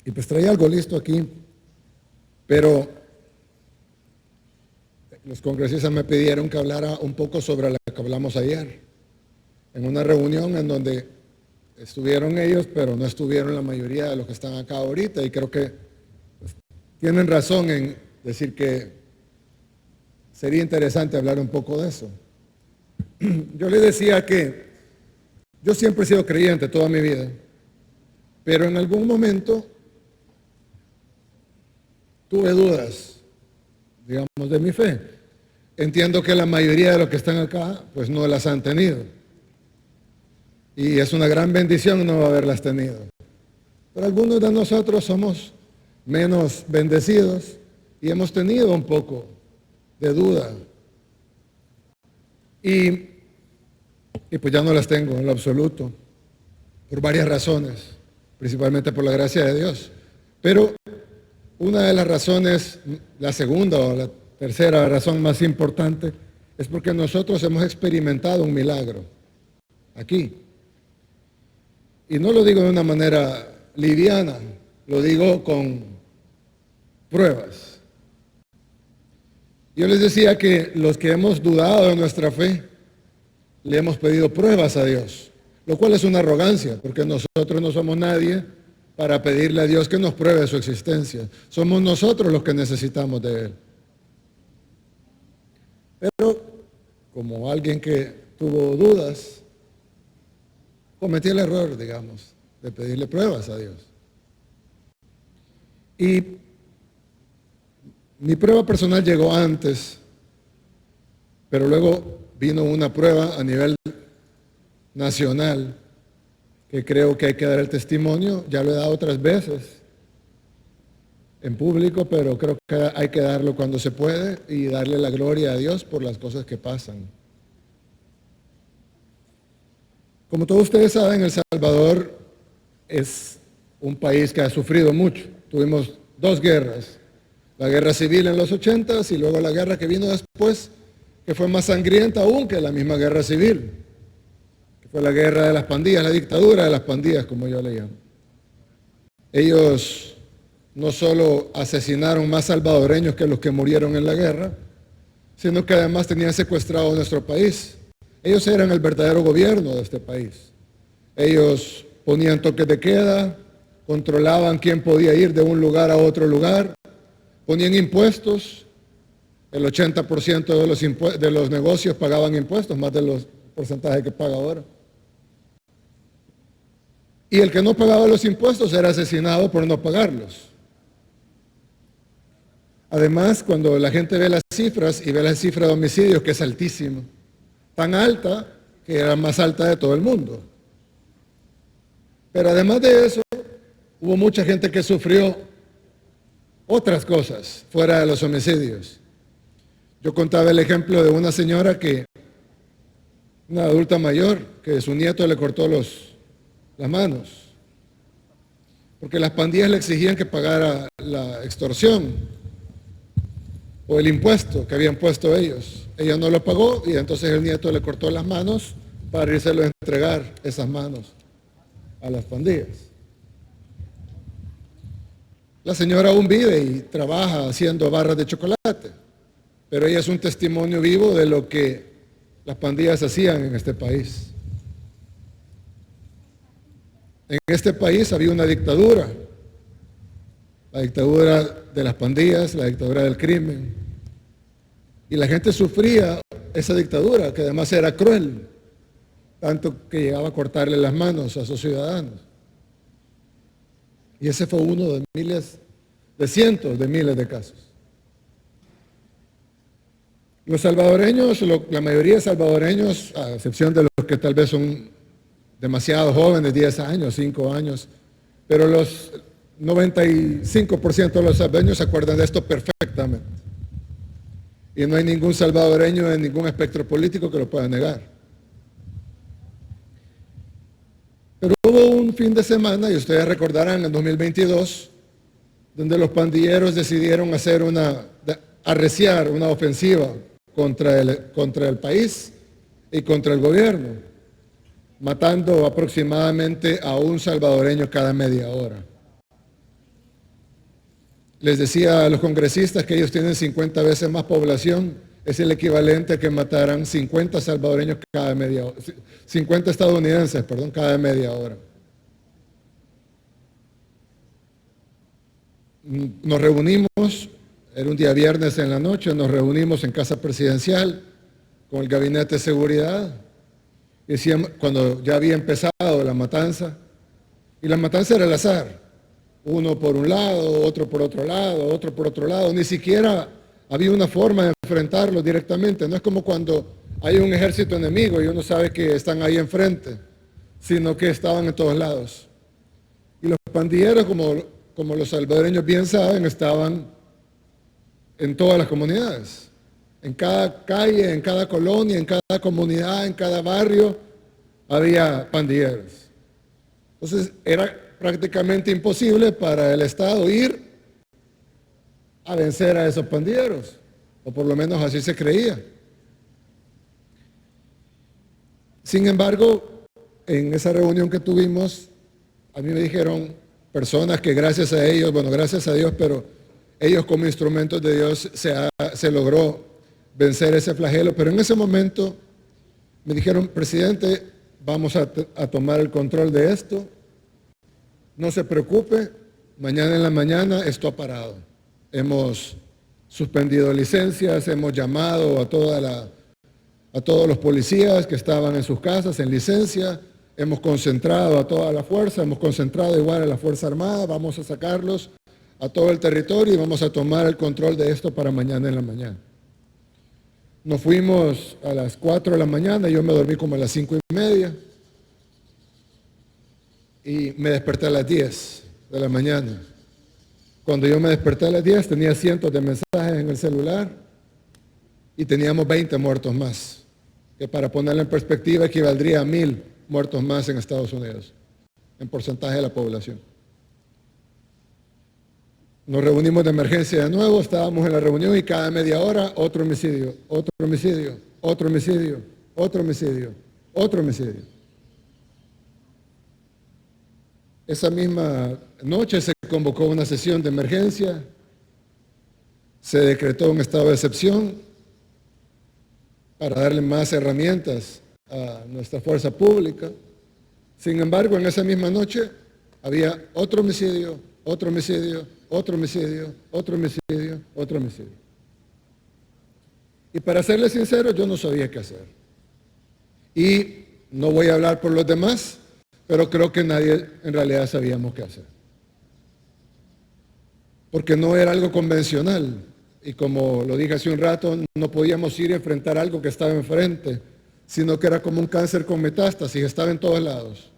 Y pues traía algo listo aquí, pero los congresistas me pidieron que hablara un poco sobre lo que hablamos ayer, en una reunión en donde estuvieron ellos, pero no estuvieron la mayoría de los que están acá ahorita, y creo que pues, tienen razón en decir que sería interesante hablar un poco de eso. Yo les decía que yo siempre he sido creyente toda mi vida, pero en algún momento tuve dudas, digamos, de mi fe. Entiendo que la mayoría de los que están acá, pues no las han tenido. Y es una gran bendición no haberlas tenido. Pero algunos de nosotros somos menos bendecidos y hemos tenido un poco de duda. Y pues ya no las tengo en lo absoluto, por varias razones, principalmente por la gracia de Dios. Pero una de las razones, la segunda o la tercera razón más importante, es porque nosotros hemos experimentado un milagro aquí. Y no lo digo de una manera liviana, lo digo con pruebas. Yo les decía que los que hemos dudado de nuestra fe, le hemos pedido pruebas a Dios, lo cual es una arrogancia, porque nosotros no somos nadie para pedirle a Dios que nos pruebe su existencia. Somos nosotros los que necesitamos de Él. Pero, como alguien que tuvo dudas, cometí el error, digamos, de pedirle pruebas a Dios. Y mi prueba personal llegó antes, pero luego vino una prueba a nivel nacional, que creo que hay que dar el testimonio. Ya lo he dado otras veces en público, pero creo que hay que darlo cuando se puede y darle la gloria a Dios por las cosas que pasan. Como todos ustedes saben, El Salvador es un país que ha sufrido mucho. Tuvimos dos guerras, la guerra civil en los 80s y luego la guerra que vino después, que fue más sangrienta aún que la misma guerra civil, que fue la guerra de las pandillas, la dictadura de las pandillas, como yo le llamo. Ellos no solo asesinaron más salvadoreños que los que murieron en la guerra, sino que además tenían secuestrado nuestro país. Ellos eran el verdadero gobierno de este país. Ellos ponían toques de queda, controlaban quién podía ir de un lugar a otro lugar, ponían impuestos. El 80% de los negocios pagaban impuestos, más de los porcentajes que paga ahora. Y el que no pagaba los impuestos era asesinado por no pagarlos. Además, cuando la gente ve las cifras y ve la cifra de homicidios, que es altísima, tan alta que era más alta de todo el mundo. Pero además de eso, hubo mucha gente que sufrió otras cosas fuera de los homicidios. Yo contaba el ejemplo de una señora una adulta mayor, que su nieto le cortó las manos, porque las pandillas le exigían que pagara la extorsión o el impuesto que habían puesto ellos. Ella no lo pagó y entonces el nieto le cortó las manos para írselo a entregar esas manos a las pandillas. La señora aún vive y trabaja haciendo barras de chocolate, pero ella es un testimonio vivo de lo que las pandillas hacían en este país. En este país había una dictadura, la dictadura de las pandillas, la dictadura del crimen. Y la gente sufría esa dictadura, que además era cruel, tanto que llegaba a cortarle las manos a sus ciudadanos. Y ese fue uno de miles, de cientos de miles de casos. Los salvadoreños, la mayoría de salvadoreños, a excepción de los que tal vez son demasiado jóvenes, 10 años, 5 años, pero los 95% de los salvadoreños se acuerdan de esto perfectamente. Y no hay ningún salvadoreño en ningún espectro político que lo pueda negar. Pero hubo un fin de semana, y ustedes recordarán, en 2022, donde los pandilleros decidieron arreciar una ofensiva contra el país y contra el gobierno, matando aproximadamente a un salvadoreño cada media hora. Les decía a los congresistas que ellos tienen 50 veces más población, es el equivalente a que mataran 50 salvadoreños cada media hora, 50 estadounidenses, perdón, cada media hora. Nos reunimos, era un día viernes en la noche, nos reunimos en Casa Presidencial con el Gabinete de Seguridad. Decíamos, cuando ya había empezado la matanza, y la matanza era al azar, uno por un lado, otro por otro lado, otro por otro lado, ni siquiera había una forma de enfrentarlo directamente, no es como cuando hay un ejército enemigo y uno sabe que están ahí enfrente, sino que estaban en todos lados. Y los pandilleros, como los salvadoreños bien saben, estaban en todas las comunidades, en cada calle, en cada colonia, en cada comunidad, en cada barrio, había pandilleros. Entonces era prácticamente imposible para el Estado ir a vencer a esos pandilleros, o por lo menos así se creía. Sin embargo, en esa reunión que tuvimos, a mí me dijeron personas que gracias a ellos, bueno, gracias a Dios, pero ellos como instrumentos de Dios se logró vencer ese flagelo, pero en ese momento me dijeron, presidente, vamos a tomar el control de esto, no se preocupe, mañana en la mañana esto ha parado. Hemos suspendido licencias, hemos llamado a todos los policías que estaban en sus casas en licencia, hemos concentrado a toda la fuerza, hemos concentrado igual a la Fuerza Armada, vamos a sacarlos a todo el territorio y vamos a tomar el control de esto para mañana en la mañana. Nos fuimos a las 4 de la mañana, yo me dormí como a las 5:30 y me desperté a las 10 de la mañana. Cuando yo me desperté a las 10 tenía cientos de mensajes en el celular y teníamos 20 muertos más, que para ponerlo en perspectiva equivaldría a 1000 muertos más en Estados Unidos, en porcentaje de la población. Nos reunimos de emergencia de nuevo, estábamos en la reunión y cada media hora otro homicidio, otro homicidio, otro homicidio, otro homicidio, otro homicidio. Esa misma noche se convocó una sesión de emergencia, se decretó un estado de excepción para darle más herramientas a nuestra fuerza pública. Sin embargo, en esa misma noche había otro homicidio, otro homicidio, otro homicidio, otro homicidio, otro homicidio. Y para serles sincero, yo no sabía qué hacer. Y no voy a hablar por los demás, pero creo que nadie en realidad sabíamos qué hacer. Porque no era algo convencional. Y como lo dije hace un rato, no podíamos ir a enfrentar algo que estaba enfrente, sino que era como un cáncer con metástasis, estaba en todos lados.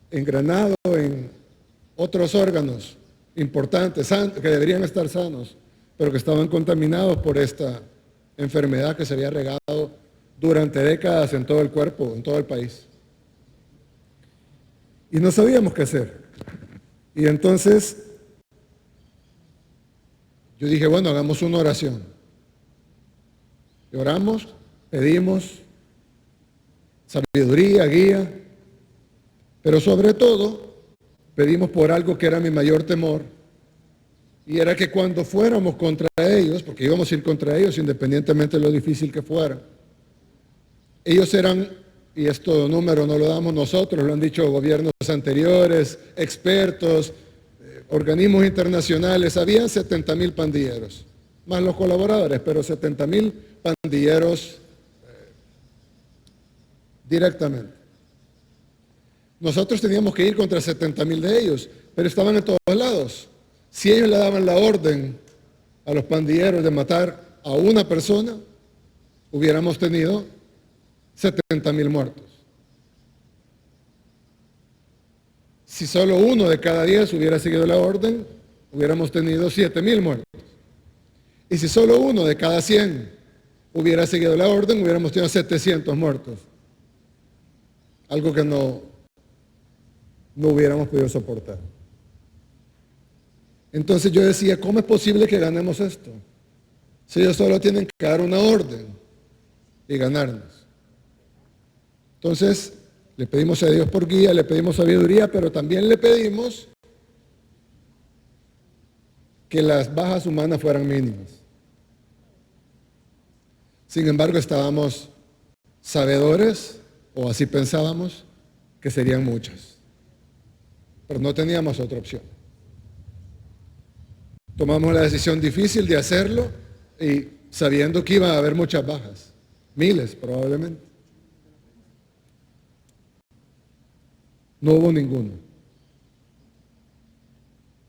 Engranado en otros órganos importantes, que deberían estar sanos, pero que estaban contaminados por esta enfermedad que se había regado durante décadas en todo el cuerpo, en todo el país. Y no sabíamos qué hacer. Y entonces yo dije, bueno, hagamos una oración. Y oramos, pedimos sabiduría, guía, pero sobre todo pedimos por algo que era mi mayor temor, y era que cuando fuéramos contra ellos, porque íbamos a ir contra ellos independientemente de lo difícil que fuera, ellos eran, y esto número no lo damos nosotros, lo han dicho gobiernos anteriores, expertos, organismos internacionales, habían 70,000 pandilleros, más los colaboradores, pero 70,000 pandilleros directamente. Nosotros teníamos que ir contra 70,000 de ellos, pero estaban en todos lados. Si ellos le daban la orden a los pandilleros de matar a una persona, hubiéramos tenido 70,000 muertos. Si solo uno de cada 10 hubiera seguido la orden, hubiéramos tenido 7,000 muertos. Y si solo uno de cada 100 hubiera seguido la orden, hubiéramos tenido 700 muertos. Algo que no hubiéramos podido soportar. Entonces yo decía, ¿cómo es posible que ganemos esto? Si ellos solo tienen que dar una orden y ganarnos. Entonces, le pedimos a Dios por guía, le pedimos sabiduría, pero también le pedimos que las bajas humanas fueran mínimas. Sin embargo, estábamos sabedores, o así pensábamos, que serían muchas. Pero no teníamos otra opción. Tomamos la decisión difícil de hacerlo y sabiendo que iba a haber muchas bajas, miles probablemente. No hubo ninguno.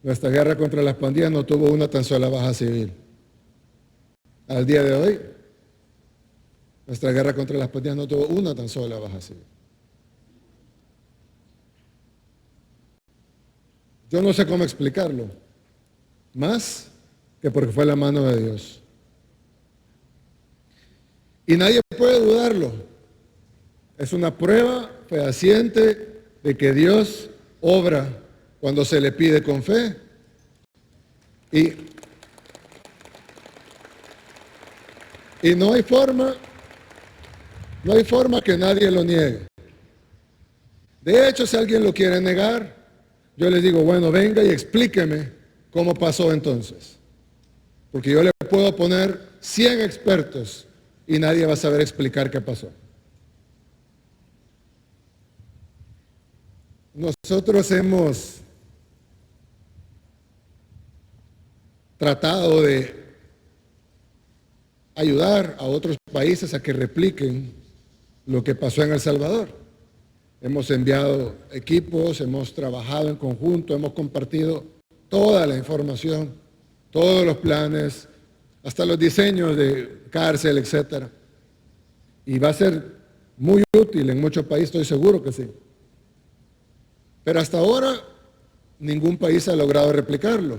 Nuestra guerra contra las pandillas no tuvo una tan sola baja civil. Al día de hoy, nuestra guerra contra las pandillas no tuvo una tan sola baja civil. Yo no sé cómo explicarlo, más que porque fue la mano de Dios. Y nadie puede dudarlo. Es una prueba fehaciente de que Dios obra cuando se le pide con fe. Y no hay forma que nadie lo niegue. De hecho, si alguien lo quiere negar, yo les digo, bueno, venga y explíqueme cómo pasó entonces. Porque yo le puedo poner 100 expertos y nadie va a saber explicar qué pasó. Nosotros hemos tratado de ayudar a otros países a que repliquen lo que pasó en El Salvador. Hemos enviado equipos, hemos trabajado en conjunto, hemos compartido toda la información, todos los planes, hasta los diseños de cárcel, etc. Y va a ser muy útil en muchos países, estoy seguro que sí. Pero hasta ahora ningún país ha logrado replicarlo.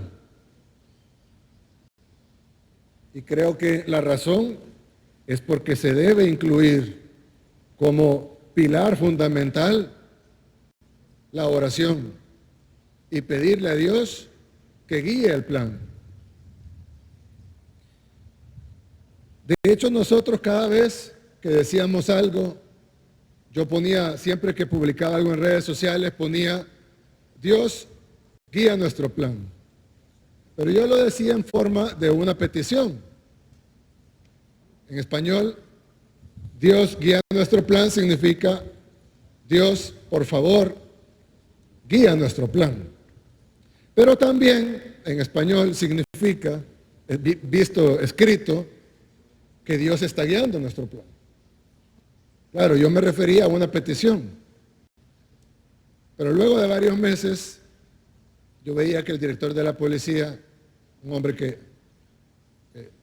Y creo que la razón es porque se debe incluir como pilar fundamental la oración y pedirle a Dios que guíe el plan. De hecho, nosotros cada vez que decíamos algo, yo ponía, siempre que publicaba algo en redes sociales, ponía, Dios guía nuestro plan. Pero yo lo decía en forma de una petición. En español, Dios guía nuestro plan significa, Dios, por favor, guía nuestro plan. Pero también en español significa, visto escrito, que Dios está guiando nuestro plan. Claro, yo me refería a una petición. Pero luego de varios meses, yo veía que el director de la policía, un hombre que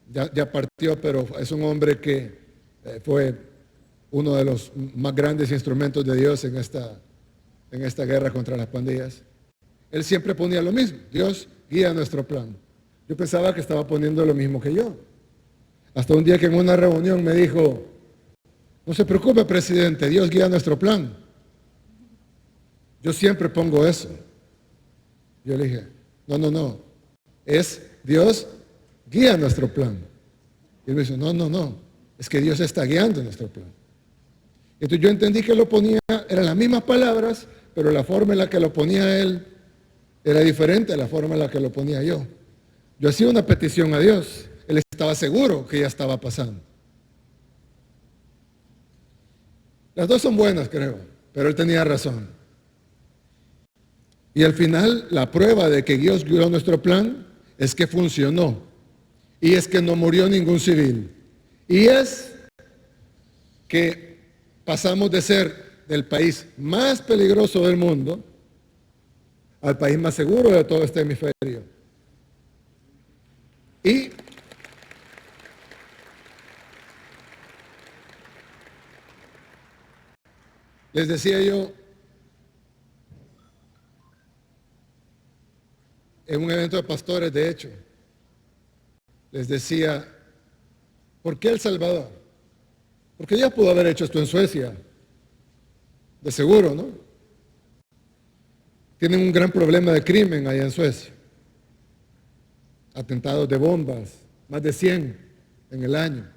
ya partió, pero es un hombre que fue uno de los más grandes instrumentos de Dios en esta guerra contra las pandillas. Él siempre ponía lo mismo, Dios guía nuestro plan. Yo pensaba que estaba poniendo lo mismo que yo. Hasta un día que en una reunión me dijo, no se preocupe, presidente, Dios guía nuestro plan. Yo siempre pongo eso. Yo le dije, no, es Dios guía nuestro plan. Y él me dice, no, es que Dios está guiando nuestro plan. Entonces yo entendí que lo ponía, eran las mismas palabras, pero la forma en la que lo ponía él era diferente a la forma en la que lo ponía yo. Yo hacía una petición a Dios, él estaba seguro que ya estaba pasando. Las dos son buenas, creo, pero él tenía razón. Y al final, la prueba de que Dios guió nuestro plan es que funcionó. Y es que no murió ningún civil. Y es que pasamos de ser del país más peligroso del mundo al país más seguro de todo este hemisferio. Y les decía yo, en un evento de pastores, de hecho, les decía, ¿por qué El Salvador? Porque ya pudo haber hecho esto en Suecia, de seguro, ¿no? Tienen un gran problema de crimen allá en Suecia. Atentados de bombas, más de 100 en el año.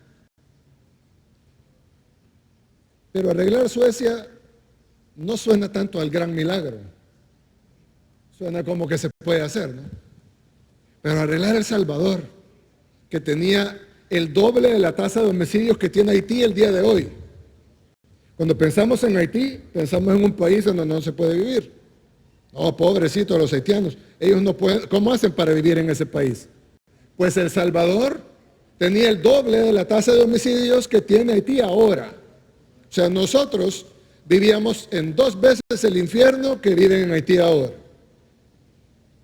Pero arreglar Suecia no suena tanto al gran milagro. Suena como que se puede hacer, ¿no? Pero arreglar El Salvador, que tenía el doble de la tasa de homicidios que tiene Haití el día de hoy. Cuando pensamos en Haití, pensamos en un país donde no se puede vivir. Oh, pobrecitos los haitianos. Ellos no pueden, ¿cómo hacen para vivir en ese país? Pues El Salvador tenía el doble de la tasa de homicidios que tiene Haití ahora. O sea, nosotros vivíamos en 2 veces el infierno que viven en Haití ahora.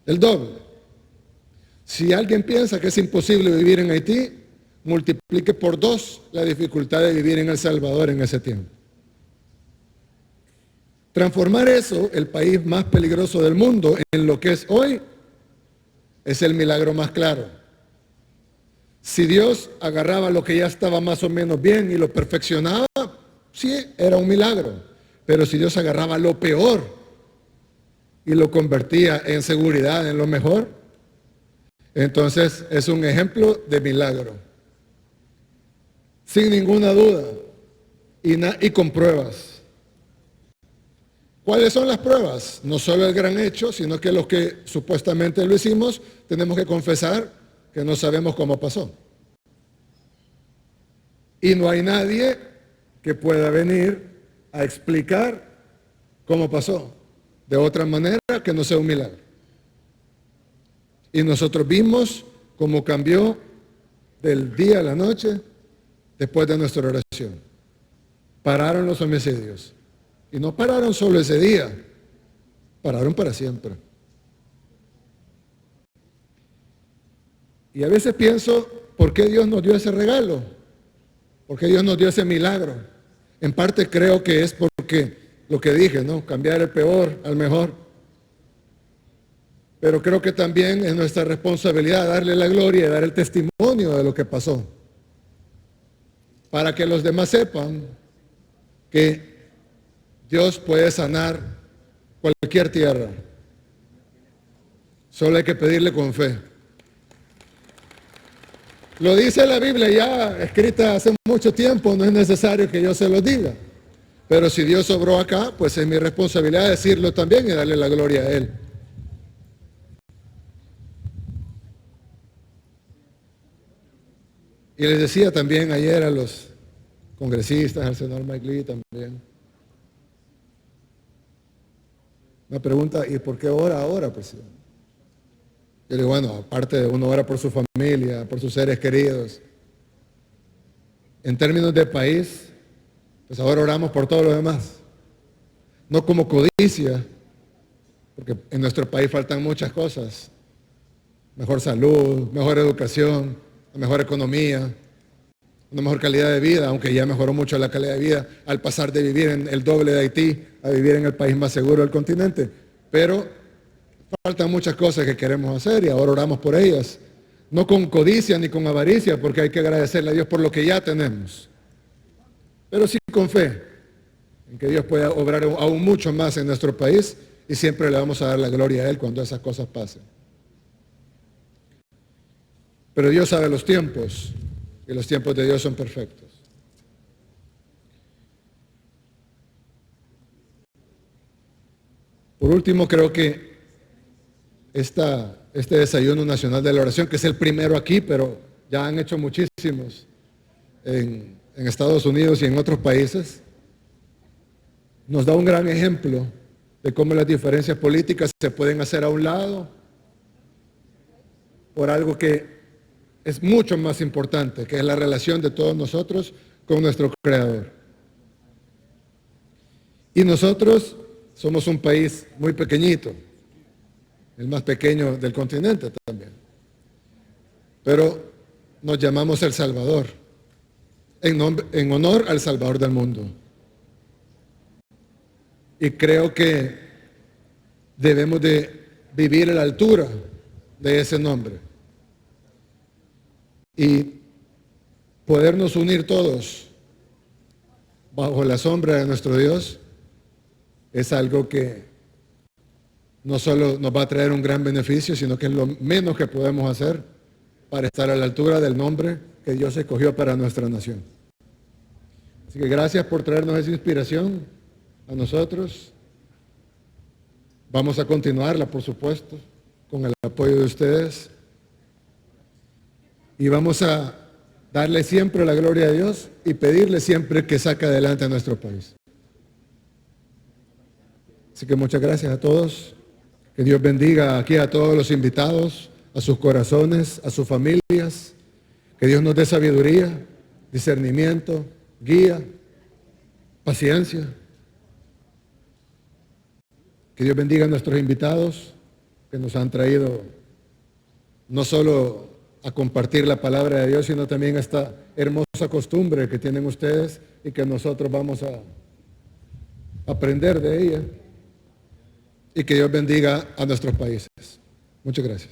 El doble. Si alguien piensa que es imposible vivir en Haití, multiplique por 2 la dificultad de vivir en El Salvador en ese tiempo. Transformar eso, el país más peligroso del mundo, en lo que es hoy, es el milagro más claro. Si Dios agarraba lo que ya estaba más o menos bien y lo perfeccionaba, sí, era un milagro. Pero si Dios agarraba lo peor y lo convertía en seguridad, en lo mejor, entonces es un ejemplo de milagro. Sin ninguna duda y con pruebas. ¿Cuáles son las pruebas? No solo el gran hecho, sino que los que supuestamente lo hicimos, tenemos que confesar que no sabemos cómo pasó. Y no hay nadie que pueda venir a explicar cómo pasó de otra manera que no sea un milagro. Y nosotros vimos cómo cambió del día a la noche después de nuestra oración. Pararon los homicidios. Y no pararon solo ese día, pararon para siempre. Y a veces pienso, ¿por qué Dios nos dio ese regalo? ¿Por qué Dios nos dio ese milagro? En parte creo que es porque lo que dije, ¿no? Cambiar el peor al mejor. Pero creo que también es nuestra responsabilidad darle la gloria y dar el testimonio de lo que pasó. Para que los demás sepan que Dios puede sanar cualquier tierra. Solo hay que pedirle con fe. Lo dice la Biblia ya escrita hace mucho tiempo, no es necesario que yo se lo diga. Pero si Dios obró acá, pues es mi responsabilidad decirlo también y darle la gloria a Él. Y les decía también ayer a los congresistas, al senador Mike Lee también, me pregunta, ¿y por qué ora ahora, presidente? Yo le digo, bueno, aparte de uno ora por su familia, por sus seres queridos. En términos de país, pues ahora oramos por todos los demás. No como codicia, porque en nuestro país faltan muchas cosas. Mejor salud, mejor educación, mejor economía, una mejor calidad de vida, aunque ya mejoró mucho la calidad de vida al pasar de vivir en el doble de Haití a vivir en el país más seguro del continente. Pero faltan muchas cosas que queremos hacer y ahora oramos por ellas. No con codicia ni con avaricia, porque hay que agradecerle a Dios por lo que ya tenemos. Pero sí con fe, en que Dios pueda obrar aún mucho más en nuestro país y siempre le vamos a dar la gloria a Él cuando esas cosas pasen. Pero Dios sabe los tiempos y los tiempos de Dios son perfectos. Por último, creo que este desayuno nacional de la oración, que es el primero aquí, pero ya han hecho muchísimos en Estados Unidos y en otros países, nos da un gran ejemplo de cómo las diferencias políticas se pueden hacer a un lado por algo que es mucho más importante, que es la relación de todos nosotros con nuestro Creador. Y nosotros somos un país muy pequeñito, el más pequeño del continente también. Pero nos llamamos El Salvador, en honor al Salvador del mundo. Y creo que debemos de vivir a la altura de ese nombre. Y podernos unir todos bajo la sombra de nuestro Dios es algo que no solo nos va a traer un gran beneficio, sino que es lo menos que podemos hacer para estar a la altura del nombre que Dios escogió para nuestra nación. Así que gracias por traernos esa inspiración a nosotros. Vamos a continuarla, por supuesto, con el apoyo de ustedes. y vamos a darle siempre la gloria a Dios y pedirle siempre que saque adelante a nuestro país. Así que muchas gracias a todos. Que Dios bendiga aquí a todos los invitados, a sus corazones, a sus familias. Que Dios nos dé sabiduría, discernimiento, guía, paciencia. Que Dios bendiga a nuestros invitados que nos han traído no solo a compartir la palabra de Dios, sino también esta hermosa costumbre que tienen ustedes y que nosotros vamos a aprender de ella. Y que Dios bendiga a nuestros países. Muchas gracias.